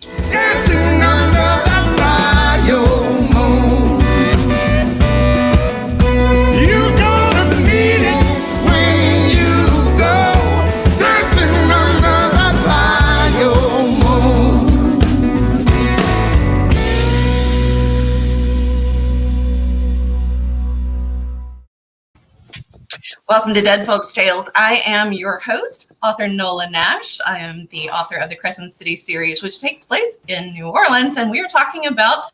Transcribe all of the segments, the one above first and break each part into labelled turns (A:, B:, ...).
A: Dancing under that fire moon. You gonna need it when you go. Dancing under that fire moon.
B: Welcome to Dead Folks Tales. I am your host, author Nola Nash. I am the author of the Crescent City series, which takes place in New Orleans, and we are talking about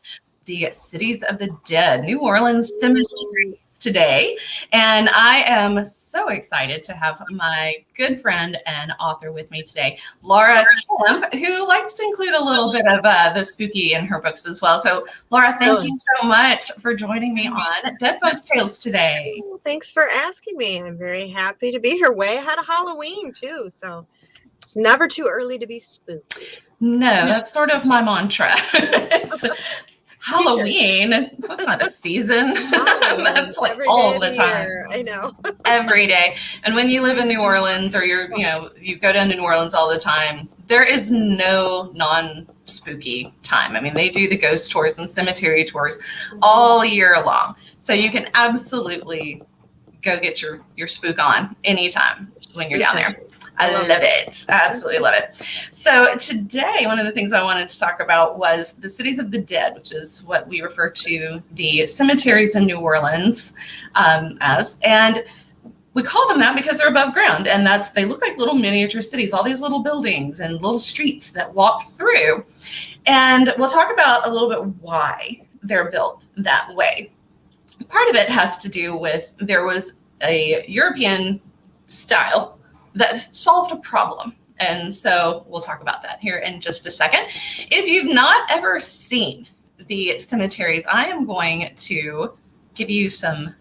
B: the cities of the dead, New Orleans cemeteries today. And I am so excited to have my good friend and author with me today, Laura Kemp, who likes to include a little bit of the spooky in her books as well. So, Laura, thank you so much for joining me on Dead Folks Tales today.
C: Thanks for asking me. I'm very happy to be here. Way ahead of Halloween, too. So it's never too early to be spooked.
B: No, that's sort of my mantra. Halloween, that's not a season. That's like all the time.
C: I know.
B: Every day. And when you live in New Orleans or you go down to New Orleans all the time, there is no non-spooky time. I mean, they do the ghost tours and cemetery tours all year long. So you can absolutely go get your spook on anytime when you're down there. I love it. I absolutely love it. So today, one of the things I wanted to talk about was the cities of the dead, which is what we refer to the cemeteries in New Orleans as. And we call them that because they're above ground. And they look like little miniature cities, all these little buildings and little streets that walk through. And we'll talk about a little bit why they're built that way. Part of it has to do with there was a European style that solved a problem. And so we'll talk about that here in just a second. If you've not ever seen the cemeteries, I am going to give you some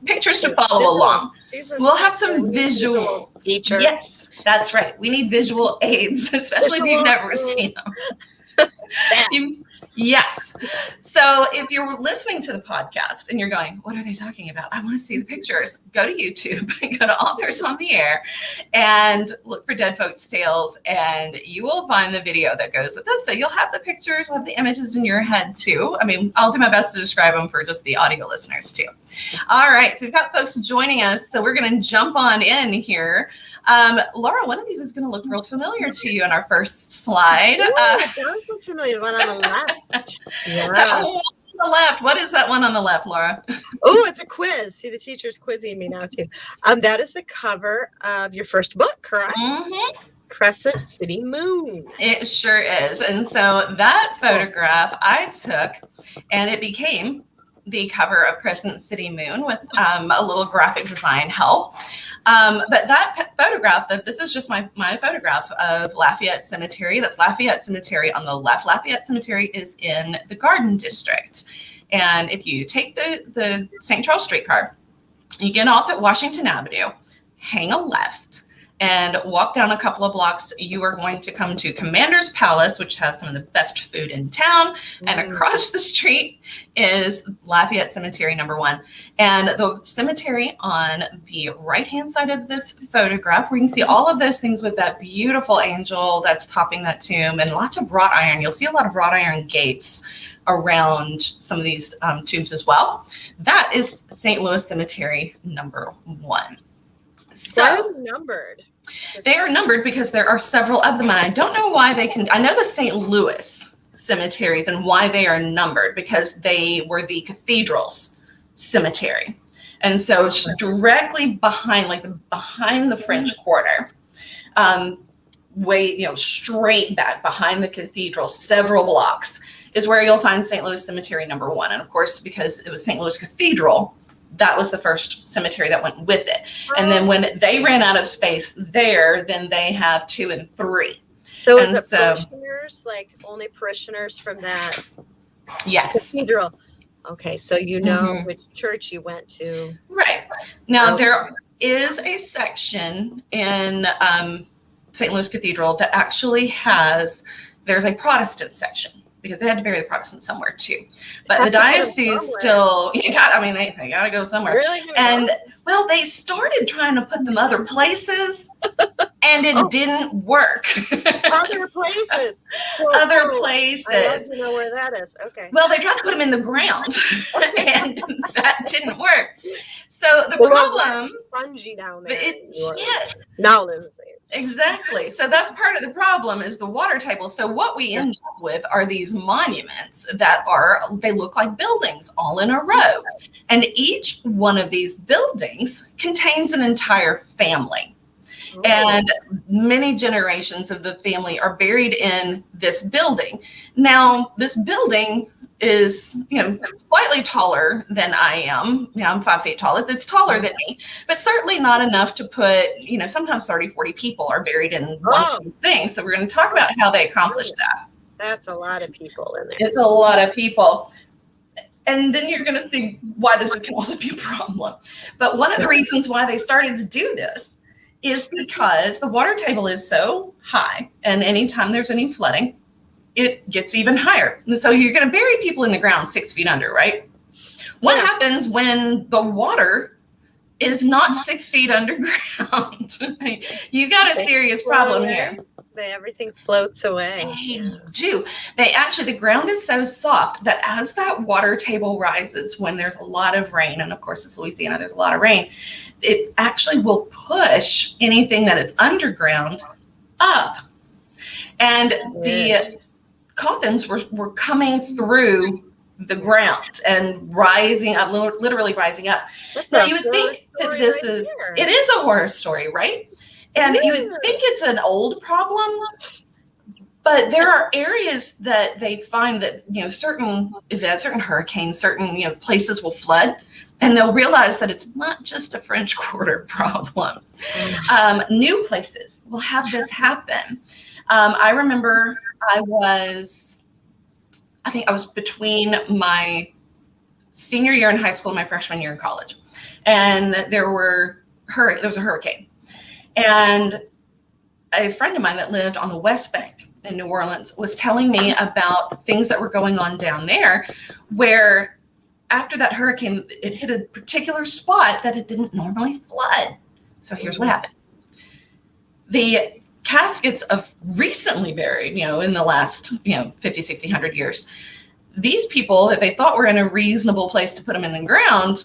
B: pictures to follow along. We'll have some visual
C: features.
B: Yes, that's right. We need visual aids, especially if you've never seen them. Yes. So if you're listening to the podcast and you're going, what are they talking about? I want to see the pictures. Go to YouTube, go to Authors on the Air and look for Dead Folks Tales and you will find the video that goes with this. So you'll have the pictures, you'll have the images in your head too. I mean, I'll do my best to describe them for just the audio listeners too. All right. So we've got folks joining us. So we're going to jump on in here. Laura, one of these is going to look real familiar to you in our first slide.
C: It does look familiar. The one on the left. Yeah.
B: That one on the left. What is that one on the left, Laura?
C: Oh, it's a quiz. See, the teacher's quizzing me now too. That is the cover of your first book, correct? Mm-hmm. Crescent City Moon.
B: It sure is. And so that photograph I took, and it became the cover of Crescent City Moon with a little graphic design help. But that photograph, this is just my photograph of Lafayette Cemetery. That's Lafayette Cemetery on the left. Lafayette Cemetery is in the Garden District. And if you take the St. Charles streetcar, you get off at Washington Avenue, hang a left, and walk down a couple of blocks, you are going to come to Commander's Palace, which has some of the best food in town. And across the street is Lafayette Cemetery number 1. And the cemetery on the right-hand side of this photograph, where you can see all of those things with that beautiful angel that's topping that tomb and lots of wrought iron. You'll see a lot of wrought iron gates around some of these tombs as well. That is St. Louis Cemetery number 1. So
C: numbered.
B: They are numbered because there are several of them. And I don't know why I know the St. Louis cemeteries and why they are numbered because they were the cathedral's cemetery. And so it's directly behind the French Quarter, straight back behind the cathedral, several blocks is where you'll find St. Louis Cemetery number 1. And of course, because it was St. Louis Cathedral, that was the first cemetery that went with it. And then when they ran out of space there, then they have 2 and 3.
C: So is it parishioners, like only parishioners from that cathedral? Okay, so you know which church you went to.
B: Right. Now, there is a section in St. Louis Cathedral that actually there's a Protestant section because they had to bury the Protestants somewhere too. But the diocese still, they got to go somewhere.
C: Really?
B: And well, they started trying to put them other places. And it didn't work.
C: Other places.
B: Other places.
C: I love to know where that is. Okay.
B: Well, they tried to put them in the ground, and that didn't work. So the problem.
C: Spongy down there.
B: Yes.
C: Now, Lindsay.
B: Exactly. So that's part of the problem is the water table. So what we end up with are these monuments that they look like buildings all in a row. And each one of these buildings contains an entire family. And many generations of the family are buried in this building. Now, this building is, slightly taller than I am. I'm 5 feet tall. It's taller than me, but certainly not enough to put, sometimes 30, 40 people are buried in one of these things. So we're going to talk about how they accomplished that.
C: That's a lot of people in there.
B: It's a lot of people. And then you're going to see why this can also be a problem. But one of the reasons why they started to do this is because the water table is so high, and anytime there's any flooding, it gets even higher. And so you're going to bury people in the ground 6 feet under, right? What happens when the water is not 6 feet underground? You got a serious problem here.
C: Everything floats away.
B: They do. The ground is so soft that as that water table rises, when there's a lot of rain, and of course it's Louisiana, there's a lot of rain, it actually will push anything that is underground up. And the coffins were coming through the ground and rising up, literally rising up. Now you would think that it is a horror story, right? And you would think it's an old problem, but there are areas that they find that, certain events, certain hurricanes, certain, places will flood, and they'll realize that it's not just a French Quarter problem. New places will have this happen. I remember I was between my senior year in high school and my freshman year in college, and there was a hurricane. And a friend of mine that lived on the West Bank in New Orleans was telling me about things that were going on down there, where after that hurricane, it hit a particular spot that it didn't normally flood. So here's what happened. The caskets of recently buried, in the last, 50, 60, 100 years, these people that they thought were in a reasonable place to put them in the ground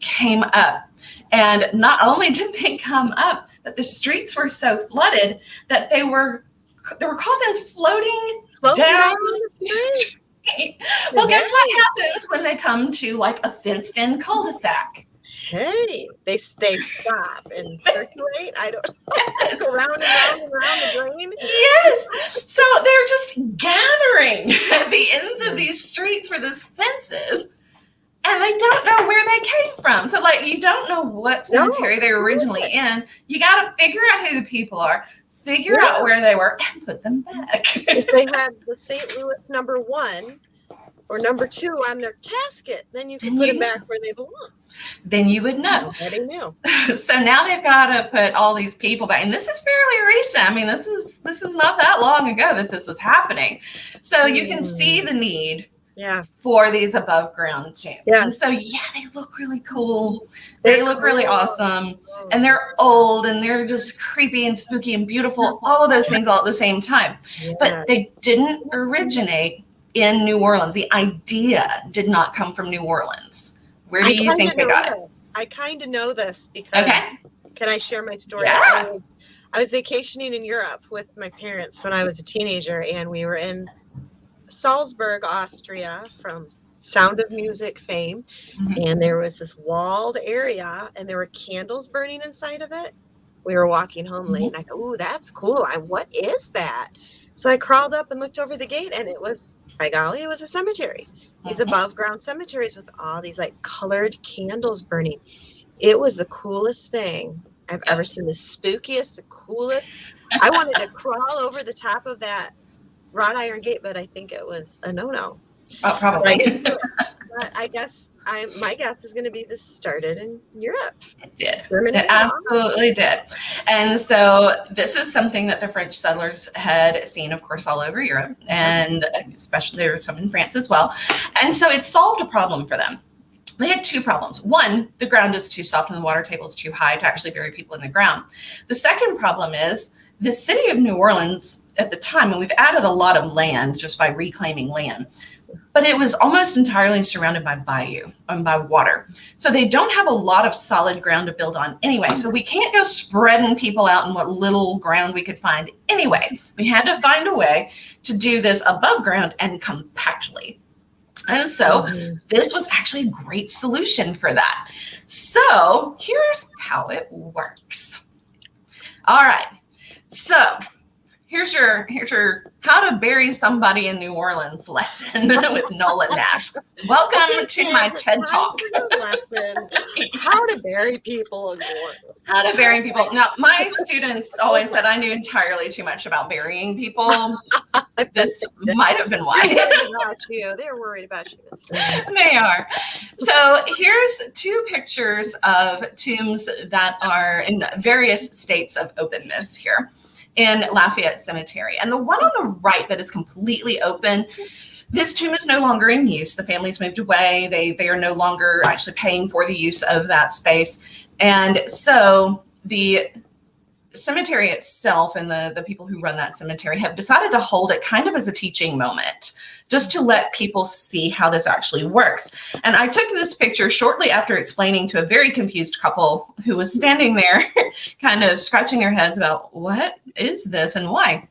B: came up. And not only did they come up, but the streets were so flooded that there were coffins floating down the street. Well, guess what happens when they come to like a fenced-in cul-de-sac?
C: Hey, they stop and circulate. I don't go round and round the drain.
B: Yes. So they're just gathering at the ends of these streets where this fence is. And they don't know where they came from. So, you don't know what cemetery they were originally in. You got to figure out who the people are, figure out where they were, and put them back.
C: If they had the St. Louis number 1 or number 2 on their casket, then you can put them back where they belong.
B: Then you would know.
C: Nobody knew.
B: So now they've got to put all these people back. And this is fairly recent. I mean, this is not that long ago that this was happening. So you can see the need for these above ground tombs. Yeah. And so, they look really cool. They look really awesome. And they're old and they're just creepy and spooky and beautiful. All of those things all at the same time. Yeah. But they didn't originate in New Orleans. The idea did not come from New Orleans. Where do you think they got it?
C: I kind of know this because, can I share my story?
B: Yeah.
C: I was vacationing in Europe with my parents when I was a teenager, and we were in Salzburg, Austria, from Sound of Music fame. And there was this walled area, and there were candles burning inside of it. We were walking home late, and I go, "Ooh, that's cool. What is that?" So I crawled up and looked over the gate, and it was, by golly, it was a cemetery. These above ground cemeteries with all these colored candles burning. It was the coolest thing I've ever seen. The spookiest, the coolest. I wanted to crawl over the top of that wrought iron gate, but I think it was a no-no.
B: Oh, probably.
C: But I guess my guess is going to be this started in Europe.
B: It did.
C: Germany,
B: It absolutely did. And so this is something that the French settlers had seen, of course, all over Europe, and especially there was some in France as well. And so it solved a problem for them. They had two problems. One, the ground is too soft and the water table is too high to actually bury people in the ground. The second problem is the city of New Orleans at the time, and we've added a lot of land just by reclaiming land, but it was almost entirely surrounded by bayou and by water. So they don't have a lot of solid ground to build on anyway. So we can't go spreading people out in what little ground we could find anyway. We had to find a way to do this above ground and compactly. And so this was actually a great solution for that. So here's how it works. All right. So here's your how to bury somebody in New Orleans lesson with Nola Nash. Welcome to my TED Talk.
C: Lesson. How to bury people in New Orleans.
B: How to bury people. Now, my students always said I knew entirely too much about burying people. This might have been why.
C: They're worried about you.
B: They are. So here's two pictures of tombs that are in various states of openness here in Lafayette Cemetery. And the one on the right that is completely open, this tomb is no longer in use. The family's moved away. They are no longer actually paying for the use of that space. And so the cemetery itself and the people who run that cemetery have decided to hold it kind of as a teaching moment, just to let people see how this actually works. And I took this picture shortly after explaining to a very confused couple who was standing there kind of scratching their heads about what is this and why.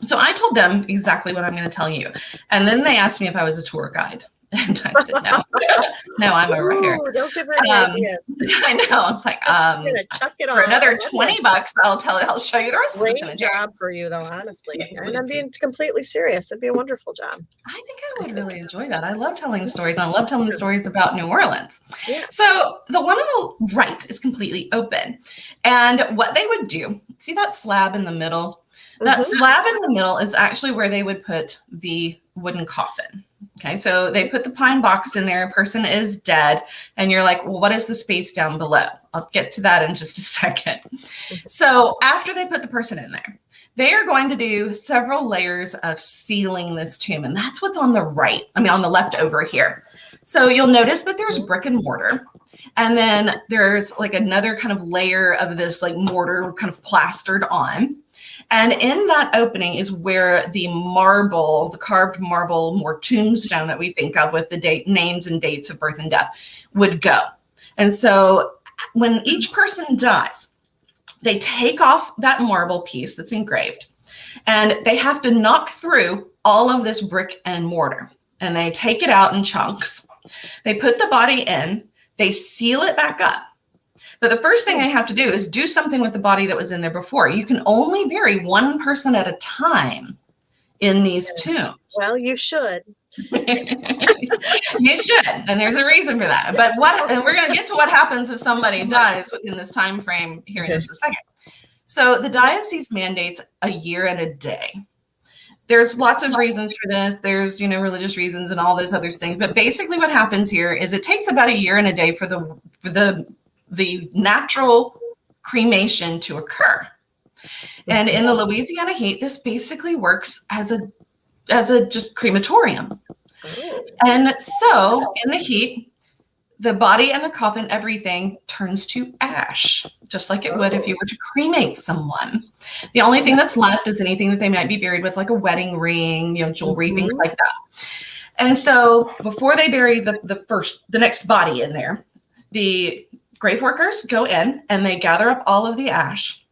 B: So I told them exactly what I'm going to tell you. And then they asked me if I was a tour guide. And I said, no, no, I'm over here.
C: Don't give her any ideas.
B: I know. It's like,
C: chuck it
B: for another $20, I'll show you the rest of the
C: Great
B: cemetery.
C: job for you, though, honestly. And I'm being completely serious. It'd be a wonderful job.
B: I think I would really enjoy that. I love telling stories. I love telling the stories about New Orleans.
C: Yeah.
B: So the one on the right is completely open. And what they would do, see that slab in the middle? That slab in the middle is actually where they would put the wooden coffin. Okay, so they put the pine box in there, a person is dead, and you're like, well, what is the space down below? I'll get to that in just a second. So after they put the person in there, they are going to do several layers of sealing this tomb, and that's what's on the right, on the left over here. So you'll notice that there's brick and mortar, and then there's like another kind of layer of this like mortar kind of plastered on. And in that opening is where the marble, the carved marble, more tombstone that we think of with the names and dates of birth and death would go. And so when each person dies, they take off that marble piece that's engraved, and they have to knock through all of this brick and mortar, and they take it out in chunks. They put the body in, they seal it back up. But the first thing they have to do is do something with the body that was in there before. You can only bury one person at a time in these tombs.
C: Well, you should.
B: You should, and there's a reason for that. But and we're going to get to what happens if somebody dies within this time frame here in just a second. So the diocese mandates a year and a day. There's lots of reasons for this. There's, religious reasons and all those other things. But basically what happens here is it takes about a year and a day for the natural cremation to occur. And in the Louisiana heat, this basically works as a just crematorium. And so in the heat, the body and the coffin, everything turns to ash, just like it would if you were to cremate someone. The only thing that's left is anything that they might be buried with, like a wedding ring, jewelry, things like that. And so before they bury the next body in there, the grave workers go in and they gather up all of the ash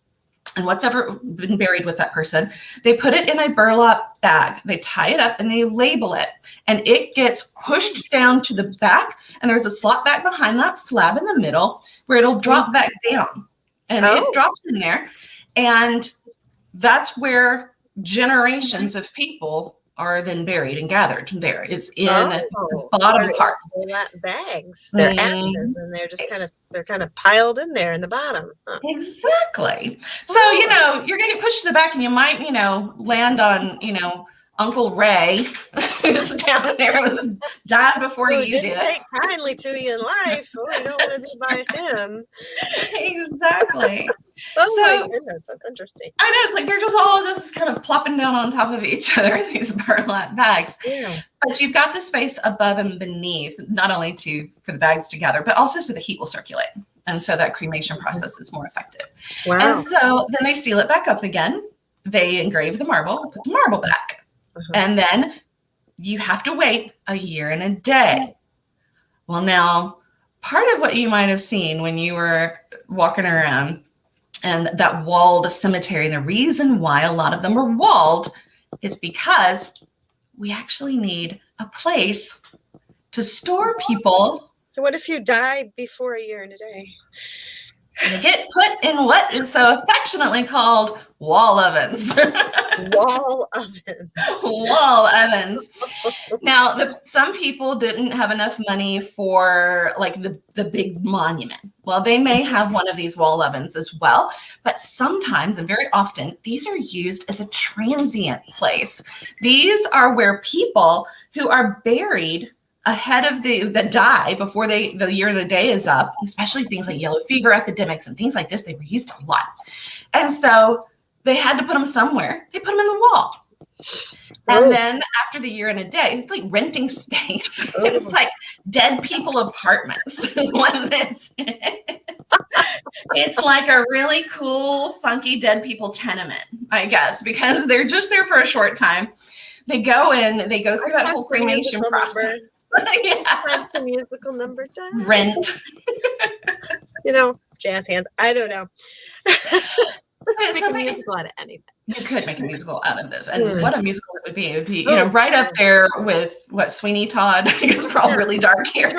B: and what's ever been buried with that person. They put it in a burlap bag. They tie it up and they label it, and it gets pushed down to the back. And there's a slot back behind that slab in the middle where it'll drop back down, and it drops in there. And that's where generations of people are then buried and gathered. There is in the bottom part.
C: Bags. They're ashes, and they're just kind of piled in there in the bottom. Huh.
B: Exactly. So you're gonna get pushed to the back, and you might land on Uncle Ray, who's down there, was died before
C: Who
B: you
C: didn't
B: did.
C: take kindly to you in life. Oh, you don't want to be by him.
B: Exactly.
C: Oh
B: So-
C: my goodness, that's interesting.
B: I know, it's like they're just all just kind of plopping down on top of each other in these burlap bags.
C: Yeah.
B: But you've got the space above and beneath, not only for the bags to gather, but also so the heat will circulate. And so that cremation process is more effective.
C: Wow.
B: And so then they seal it back up again. They engrave the marble, put the marble back. And then you have to wait a year and a day. Well, now, part of what you might have seen when you were walking around and that walled cemetery, and the reason why a lot of them were walled is because we actually need a place to store people.
C: So what if you die before a year and a day?
B: They get put in what is so affectionately called wall ovens.
C: Wall ovens.
B: Wall ovens. Now, some people didn't have enough money for like the big monument. Well, they may have one of these wall ovens as well, but sometimes and very often, these are used as a transient place. These are where people who are buried ahead of that die before the year and a day is up, especially things like yellow fever epidemics and things like this, they were used a lot. And so they had to put them somewhere. They put them in the wall. And then after the year and a day, it's like renting space. It's like dead people apartments is what this is. It's like a really cool, funky dead people tenement, I guess, because they're just there for a short time. They go in, they go through that whole cremation process. Yeah.
C: That's the musical number 10.
B: Rent.
C: Jazz hands. I don't know. Make a musical out of anything.
B: You could make a musical out of this. And what a musical it would be. It would be, right up there with what Sweeney Todd. It's probably really dark here.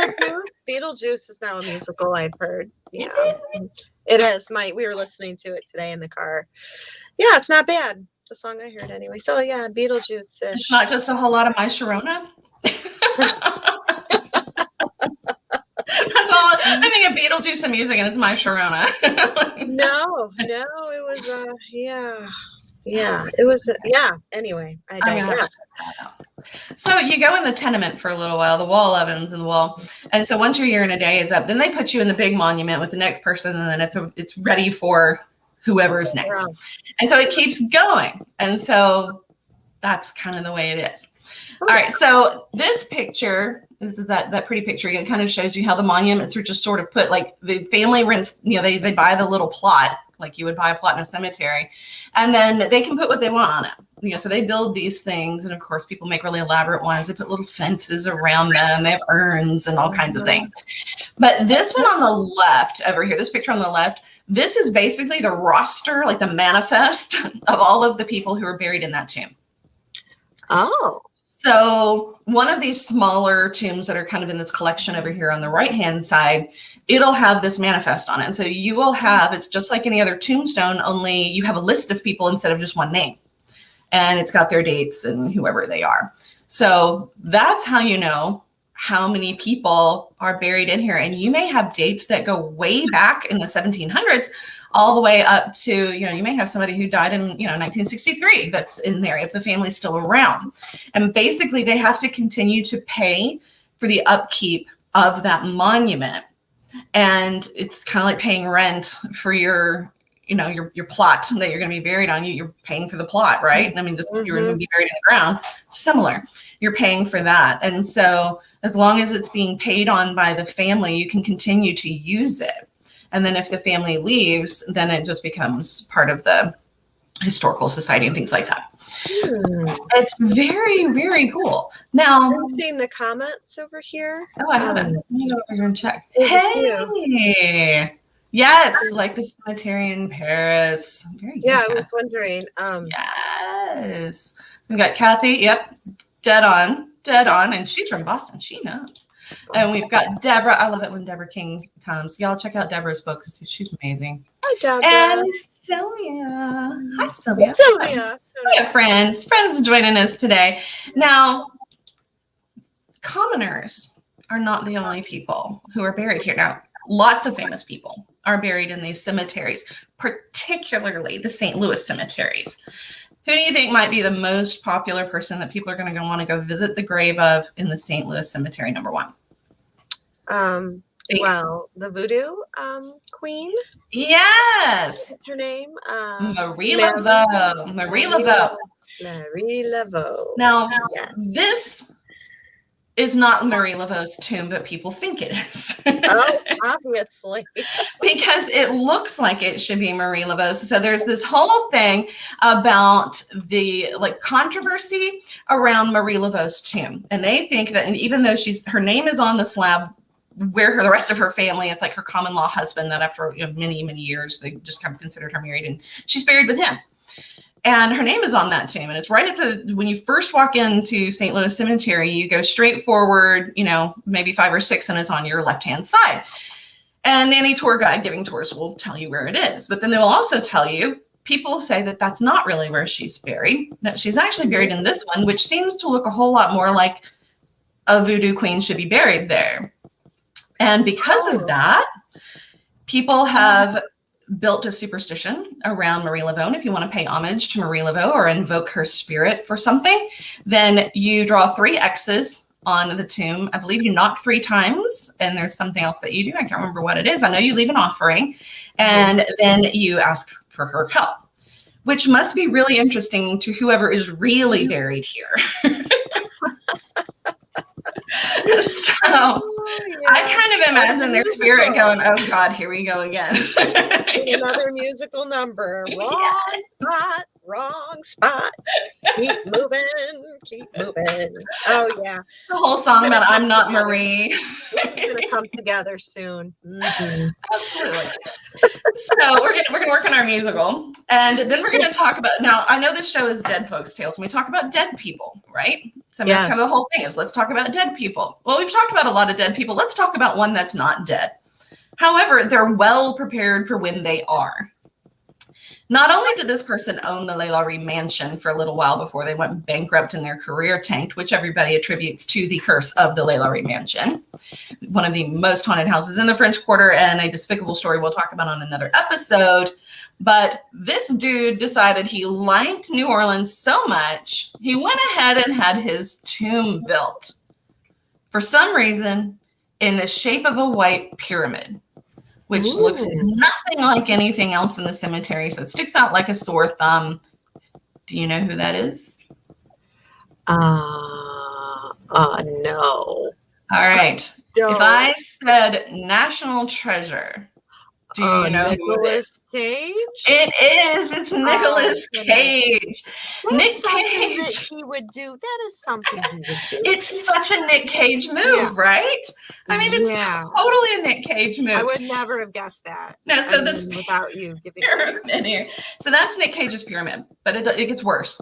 C: Beetlejuice is now a musical, I've heard. Yeah. It is. We were listening to it today in the car. Yeah, it's not bad. The song I heard anyway. So yeah, Beetlejuice.
B: It's not just a whole lot of My Sharona. That's all. I think of Beetlejuice and music, and it's My Sharona.
C: No, it was it was anyway, I digress.
B: So you go in the tenement for a little while, the wall ovens and the wall, and so once your year and a day is up, then they put you in the big monument with the next person, and then it's ready for whoever's next. And so it keeps going, and so that's kind of the way it is. All right, so this picture, this is that pretty picture again, kind of shows you how the monuments are just sort of put, like the family rents, they buy the little plot, like you would buy a plot in a cemetery, and then they can put what they want on it. So they build these things, and of course people make really elaborate ones. They put little fences around them, they have urns and all kinds of things. But this one on the left over here, this picture on the left, this is basically the roster, like the manifest of all of the people who are buried in that tomb.
C: Oh.
B: So one of these smaller tombs that are kind of in this collection over here on the right-hand side, it'll have this manifest on it. And so you will have, it's just like any other tombstone, only you have a list of people instead of just one name. And it's got their dates and whoever they are. So that's how you know how many people are buried in here. And you may have dates that go way back in the 1700s, all the way up to, you may have somebody who died in, 1963 that's in there if the family's still around. And basically they have to continue to pay for the upkeep of that monument. And it's kind of like paying rent for your plot that you're going to be buried on. You're paying for the plot, right? I mean, just you're going to be buried in the ground. Similar. You're paying for that. And so as long as it's being paid on by the family, you can continue to use it. And then if the family leaves, then it just becomes part of the historical society and things like that. It's very, very cool. Now,
C: I'm seeing the comments over here.
B: Oh, I haven't. Let me go over here and check. Hey. Yes, like the cemetery in Paris. Very good,
C: I was wondering.
B: Yes. We got Kathy. Yep. Dead on. And she's from Boston. She knows. And we've got Deborah. I love it when Deborah King comes. Y'all check out Deborah's book because she's amazing.
C: Hi, Deborah.
B: And Sylvia. Hi, Sylvia. We have friends joining us today. Now, commoners are not the only people who are buried here. Now, lots of famous people are buried in these cemeteries, particularly the St. Louis cemeteries. Who do you think might be the most popular person that people are going to want to go visit the grave of in the St. Louis cemetery, number one?
C: Well, the voodoo queen.
B: Yes.
C: What's her name?
B: Marie Laveau. Marie Laveau.
C: Marie Laveau.
B: Now,
C: yes.
B: This is not Marie Laveau's tomb, but people think it is.
C: Oh, obviously.
B: Because it looks like it should be Marie Laveau's. So there's this whole thing about the controversy around Marie Laveau's tomb. And they think that, and even though her name is on the slab where the rest of her family is, like her common law husband, that after many, many years, they just kind of considered her married, and she's buried with him. And her name is on that tomb. And it's right at when you first walk into St. Louis Cemetery, you go straight forward, maybe 5 or 6, and it's on your left-hand side. And any tour guide giving tours will tell you where it is. But then they will also tell you, people say that that's not really where she's buried, that she's actually buried in this one, which seems to look a whole lot more like a voodoo queen should be buried there. And because of that, people have built a superstition around Marie Laveau. And if you want to pay homage to Marie Laveau or invoke her spirit for something, then you draw 3 X's on the tomb. I believe you knock 3 times, and there's something else that you do. I can't remember what it is. I know you leave an offering, and then you ask for her help, which must be really interesting to whoever is really buried here. So I kind of imagine their spirit going, oh God, here we go again.
C: Another musical number. Wrong spot. Keep moving. Oh yeah.
B: The whole song about I'm not Marie.
C: It's gonna come together soon. Mm-hmm.
B: Absolutely. So we're gonna work on our musical, and then we're gonna talk about. Now I know this show is Dead Folks Tales, and we talk about dead people, right? So that's kind of the whole thing is let's talk about dead people. Well, we've talked about a lot of dead people. Let's talk about one that's not dead. However, they're well prepared for when they are. Not only did this person own the Lailari mansion for a little while before they went bankrupt and their career tanked, which everybody attributes to the curse of the Lailari mansion, one of the most haunted houses in the French Quarter, and a despicable story we'll talk about on another episode. But this dude decided he liked New Orleans so much, he went ahead and had his tomb built for some reason in the shape of a white pyramid, which looks nothing like anything else in the cemetery. So it sticks out like a sore thumb. Do you know who that is?
C: No.
B: All right. No. If I said National Treasure, do you know who it is?
C: Cage?
B: It is. It's Nicolas Cage.
C: That's
B: Nick
C: something
B: Cage.
C: that he would do. That is something he would do.
B: It's such a Nick Cage move, right? I mean, it's totally a Nick Cage move.
C: I would never have guessed that.
B: No, so that's
C: without you giving
B: pyramid here. So that's Nick Cage's pyramid, but it gets worse.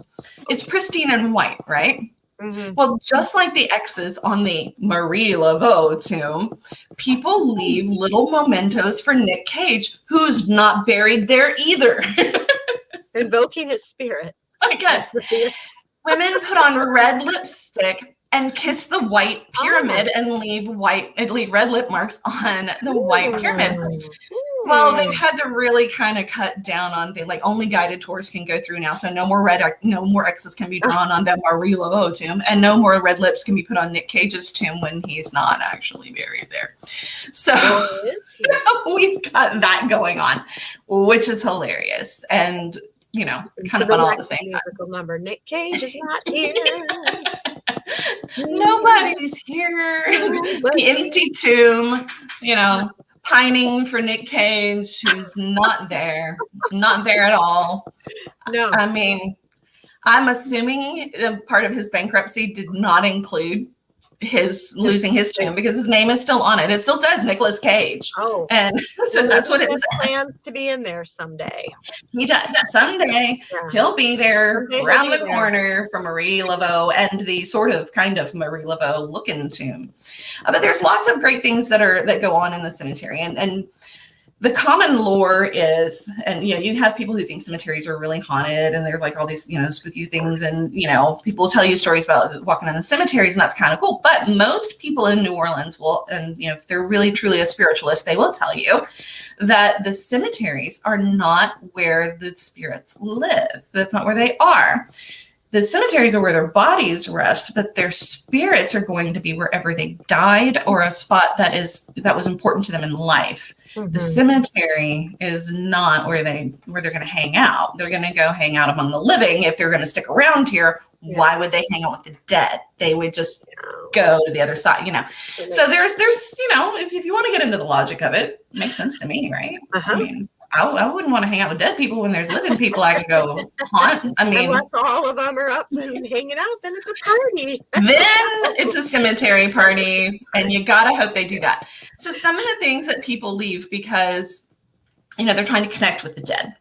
B: It's pristine and white, right? Mm-hmm. Well, just like the X's on the Marie Laveau tomb, people leave little mementos for Nick Cage, who's not buried there either.
C: Invoking his spirit.
B: I guess. Women put on red lipstick and kiss the white pyramid and leave red lip marks on the white pyramid. Well, they've had to really kind of cut down on things. Like only guided tours can go through now, so no more X's can be drawn on the Marie Laveau tomb, and no more red lips can be put on Nick Cage's tomb when he's not actually buried there. So we've got that going on, which is hilarious, and kind of fun all at the same time.
C: Number Nick Cage is not here.
B: Nobody's here. The empty tomb, pining for Nick Cage, who's not there at all.
C: No.
B: I mean, I'm assuming part of his bankruptcy did not include his losing his tomb, because his name is still on it. It still says Nicolas Cage.
C: Oh,
B: and so that's what it says.
C: Plans to be in there someday.
B: He does. Someday he'll be there around the corner from Marie Laveau and the sort of kind of Marie Laveau looking tomb. But there's lots of great things that go on in the cemetery, and the common lore is, and you have people who think cemeteries are really haunted, and there's like all these spooky things, and people tell you stories about walking in the cemeteries, and that's kind of cool. But most people in New Orleans will, and if they're really truly a spiritualist, they will tell you that the cemeteries are not where the spirits live. That's not where they are. The cemeteries are where their bodies rest, but their spirits are going to be wherever they died, or a spot that was important to them in life. Mm-hmm. The cemetery is not where they're going to hang out. They're going to go hang out among the living. If they're going to stick around here, why would they hang out with the dead? They would just go to the other side, So there's if you want to get into the logic of it makes sense to me, right? Uh-huh. I mean, I wouldn't want to hang out with dead people when there's living people I can go haunt. I mean,
C: unless all of them are up and hanging out, then it's a party.
B: Then it's a cemetery party, and you gotta hope they do that. So some of the things that people leave because, they're trying to connect with the dead.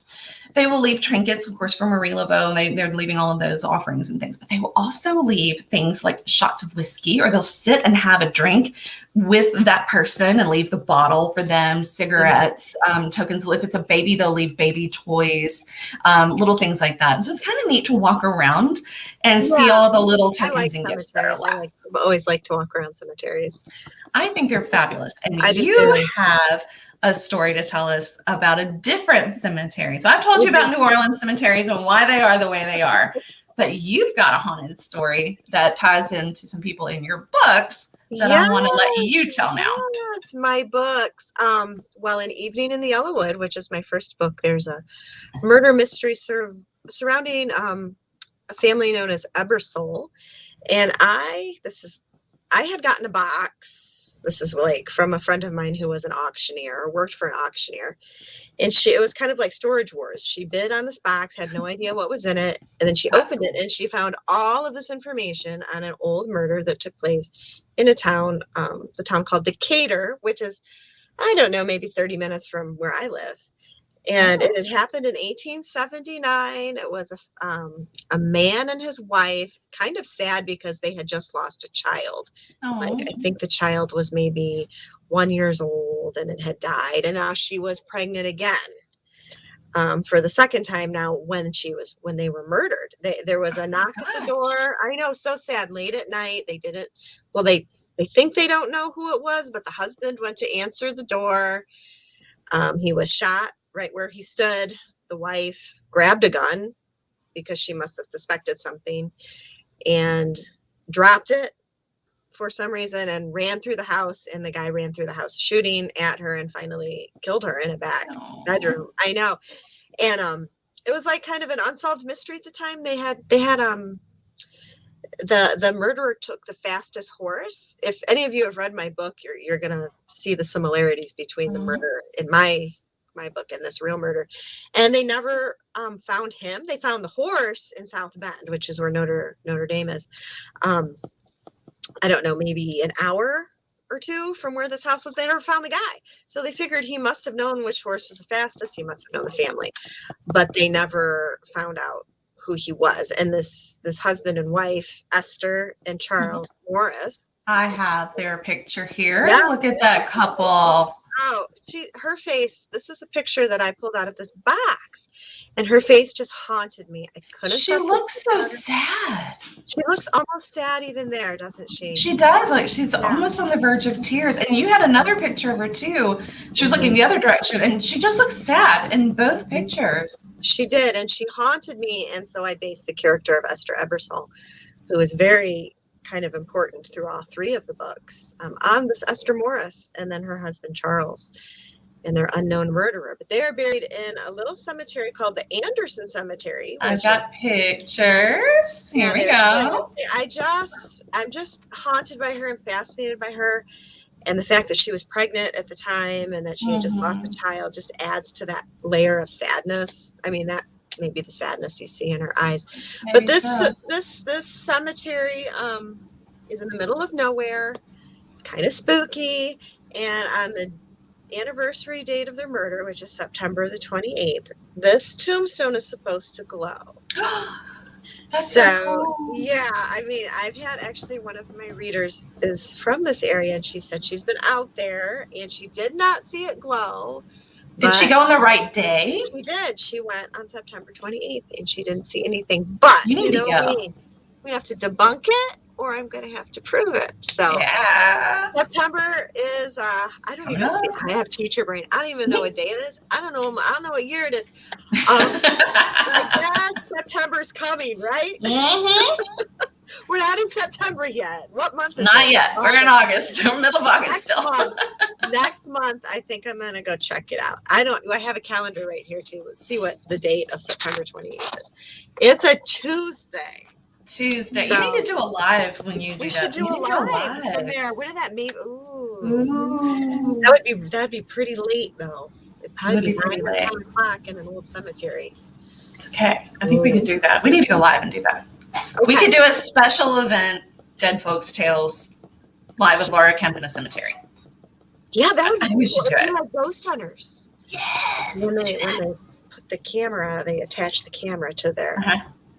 B: They will leave trinkets, of course, from Marie Laveau. They're leaving all of those offerings and things, but they will also leave things like shots of whiskey, or they'll sit and have a drink with that person and leave the bottle for them, cigarettes, tokens. If it's a baby, they'll leave baby toys, little things like that. So it's kind of neat to walk around and see all the little tokens and gifts that are left.
C: I always like to walk around cemeteries.
B: I think they're fabulous. And you have a story to tell us about a different cemetery. So I've told you about New Orleans cemeteries and why they are the way they are, but you've got a haunted story that ties into some people in your books that I want to let you tell now.
C: Yes, my books. Well, in Evening in the Yellowwood, which is my first book, there's a murder mystery surrounding a family known as Ebersole. And I had gotten a box. This is like from a friend of mine who was an auctioneer, or worked for an auctioneer. And it was kind of like Storage Wars. She bid on this box, had no idea what was in it. And then she opened it and she found all of this information on an old murder that took place in a town, the town called Decatur, which is, I don't know, maybe 30 minutes from where I live. And it had happened in 1879. It was a man and his wife, kind of sad because they had just lost a child. Like, I think the child was maybe 1 year old and it had died. And now she was pregnant again for the second time now when they were murdered. There was a knock at the door. I know, so sad. Late at night, they think they don't know who it was, but the husband went to answer the door. He was shot right where he stood. The wife grabbed a gun because she must have suspected something and dropped it for some reason and ran through the house, and the guy ran through the house shooting at her and finally killed her in a bedroom. I know. And it was like kind of an unsolved mystery at the time. They had the murderer took the fastest horse. If any of you have read my book, you're gonna see the similarities between the murder in my book and this real murder. And they never found him. They found the horse in South Bend, which is where Notre Dame is. I don't know, maybe an hour or two from where this house was. They never found the guy. So they figured he must have known which horse was the fastest. He must have known the family. But they never found out who he was. And this husband and wife, Esther and Charles Morris.
B: I have their picture here. Yeah. Look at that couple.
C: Oh, her face, this is a picture that I pulled out of this box, and her face just haunted me. I couldn't.
B: She looks so sad.
C: She looks almost sad even there, doesn't she?
B: She does. Like, she's almost on the verge of tears. And you had another picture of her too. She was looking the other direction, and she just looks sad in both pictures.
C: She did, and she haunted me. And so I based the character of Esther Ebersole, who is very kind of important through all three of the books, on this Esther Morris and then her husband Charles and their unknown murderer. But they are buried in a little cemetery called the Anderson Cemetery.
B: I've got pictures. Here we go.
C: I'm just haunted by her and fascinated by her. And the fact that she was pregnant at the time and that she had just lost a child just adds to that layer of sadness. I mean, that maybe the sadness you see in her eyes. Maybe. But this cemetery is in the middle of nowhere. It's kind of spooky. And on the anniversary date of their murder, which is September the 28th, this tombstone is supposed to glow.
B: That's so cool.
C: Yeah, I mean, I've had actually one of my readers is from this area, and she said she's been out there and she did not see it glow,
B: Did she go on the right day?
C: She did. She went on September 28th, and she didn't see anything. But
B: You need to go.
C: we have to debunk it, or I'm going to have to prove it. So
B: Yeah.
C: September is I don't even see. I have teacher brain. I don't even know what day it is. I don't know what year it is. Yeah, September's coming, right? We're not in September yet. What month is
B: Not
C: it?
B: yet. We're in August. We're middle of August still.
C: Next month, I think I'm going to go check it out. I have a calendar right here too. Let's see what the date of September 28th is. It's a Tuesday.
B: So, you need to do a live when you do that.
C: We should do a live from there. When did that maybe?
B: Ooh.
C: That'd be pretty late though. It'd probably be 9 or 10 o'clock in an old cemetery.
B: It's okay. I think we could do that. We need to go live and do that. Okay. We could do a special event, Dead Folks Tales, live with Laura Kemp in a cemetery.
C: Yeah, that would be cool.
B: We should do it.
C: Like ghost hunters.
B: Yes.
C: When they put the camera, they attach the camera to their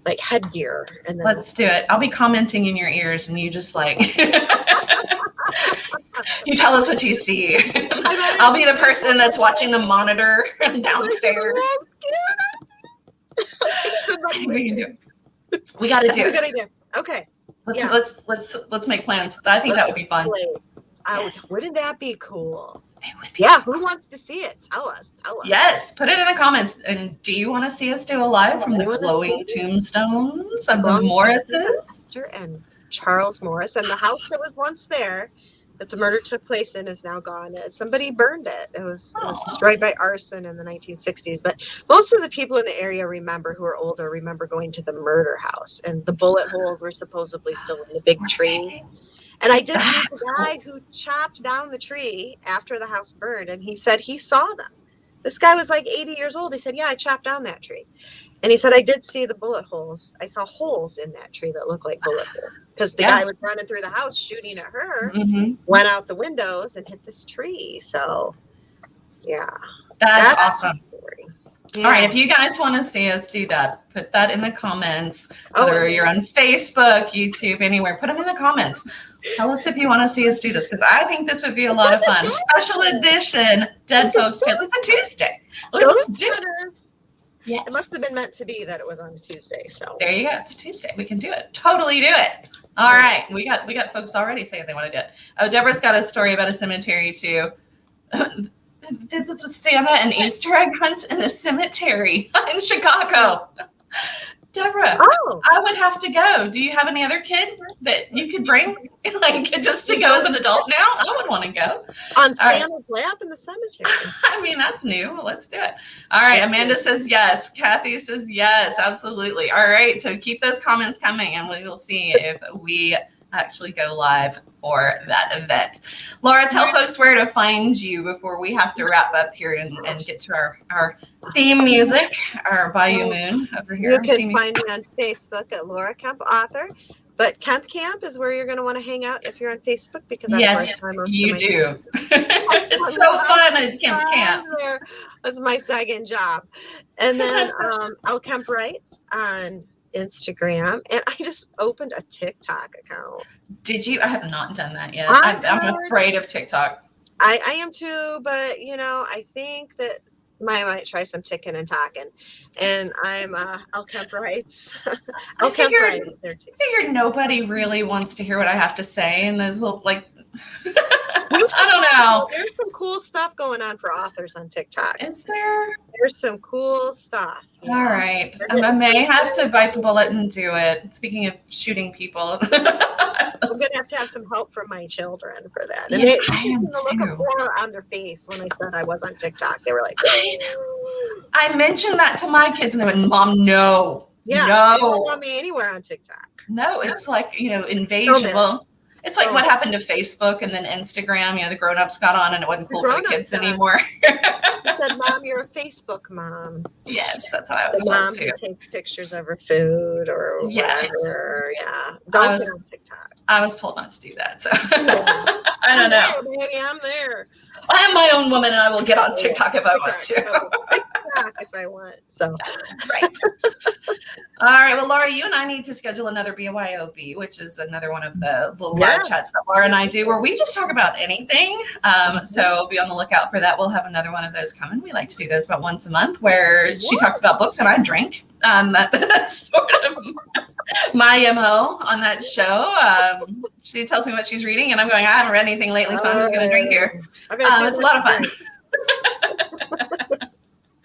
C: like headgear, and then
B: let's do it. I'll be commenting in your ears, and you just like you tell us what you see. I'll be the person that's watching the monitor downstairs. We can do it. We got to do it.
C: Good idea. Okay.
B: Let's make plans. I think that would be fun.
C: Wouldn't that be cool?
B: It would be
C: Who wants to see it? Tell us.
B: Yes, put it in the comments. And do you want to see us do a live from the glowing tombstones of the Morrises?
C: And Charles Morris, and the house that was once there that the murder took place in is now gone. Somebody burned it. It was destroyed by arson in the 1960s. But most of the people in the area who are older remember going to the murder house, and the bullet holes were supposedly still in the big tree. And I did meet the guy who chopped down the tree after the house burned, and he said he saw them. This guy was like 80 years old. He said, yeah, I chopped down that tree. And he said, I did see the bullet holes. I saw holes in that tree that looked like bullet holes. Because the guy was running through the house shooting at her, went out the windows and hit this tree. So, yeah.
B: That's awesome. Yeah. All right, if you guys want to see us do that, put that in the comments. Whether you're on Facebook, YouTube, anywhere, put them in the comments. Tell us if you want to see us do this, because I think this would be a lot of fun. Special edition Dead Folks Tales. It's a Tuesday. Let's do it. Yes.
C: It must have been meant to be that it was on a Tuesday. So
B: there you go. It's Tuesday. We can do it. Totally do it. All right. We got folks already saying they want to do it. Oh, Deborah's got a story about a cemetery too. Visits with Santa and Easter egg hunts in the cemetery in Chicago. Deborah, I would have to go. Do you have any other kid that you could bring, like just to go as an adult now? I would want to go.
C: On Santa's lap in the cemetery.
B: I mean, that's new. Let's do it. All right. Amanda says yes. Kathy says yes. Absolutely. All right. So keep those comments coming, and we will see if we actually go live for that event. Laura, tell folks where to find you before we have to wrap up here and get to our theme music, our Bayou Moon over here.
C: You can find me on Facebook at Laura Kemp Author, but Kemp Camp is where you're going to want to hang out if you're on Facebook, because that's where I find most
B: you
C: of my
B: do. It's so fun at Kemp Camp.
C: That's my second job. And then I'll Kemp Writes on Instagram, and I just opened a TikTok account.
B: Did you? I have not done that yet. I'm afraid of TikTok.
C: I am too, but I think that I might try some ticking and talking. And I'm I'll Kemp Writes. I'll Kemp Writes there too.
B: I figured nobody really wants to hear what I have to say in those little I don't know.
C: There's some cool stuff going on for authors on TikTok.
B: Is there?
C: There's some cool stuff.
B: All right. I may have to bite the bullet and do it. Speaking of shooting people.
C: I'm going to have some help from my children for that. And they had the look of horror on their face when I said I was on TikTok. They were like,
B: I know. I mentioned that to my kids, and they went, Mom, no.
C: Yeah,
B: no.
C: They don't want me anywhere on TikTok.
B: No, it's like, invasion. Well, it's like what happened to Facebook and then Instagram. The grown-ups got on and it wasn't cool for the kids anymore.
C: I said, Mom, you're a Facebook mom.
B: Yes, that's what I was
C: told
B: mom
C: too. Who takes pictures of her food or whatever. Yeah. Don't get on TikTok.
B: I was told not to do that. So I don't know.
C: Maybe I'm there.
B: I am my own woman, and I will get on TikTok if I want to.
C: talk if I want. So
B: right. All right. Well, Laura, you and I need to schedule another BYOB, which is another one of the little live chats that Laura and I do, where we just talk about anything. So be on the lookout for that. We'll have another one of those coming. We like to do those about once a month, where she talks about books and I drink. That's sort of my MO on that show. She tells me what she's reading, and I'm going, I haven't read anything lately, so I'm just going to drink here. It's a lot of fun.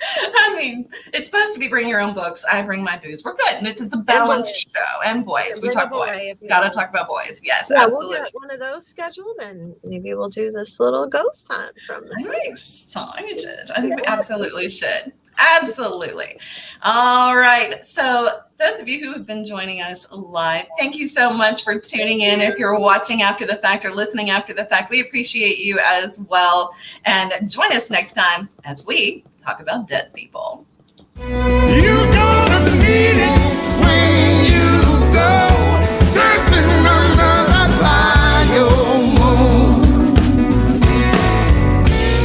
B: I mean, it's supposed to be bring your own books. I bring my booze. We're good. And it's a balanced show. And boys. We talk boys. Gotta talk about boys. Yes, absolutely.
C: We'll get one of those scheduled, and maybe we'll do this little ghost hunt from the
B: I'm excited. I think we absolutely should. Absolutely. All right. So those of you who have been joining us live, thank you so much for tuning in. If you're watching after the fact or listening after the fact, we appreciate you as well. And join us next time as we talk about dead people.
A: You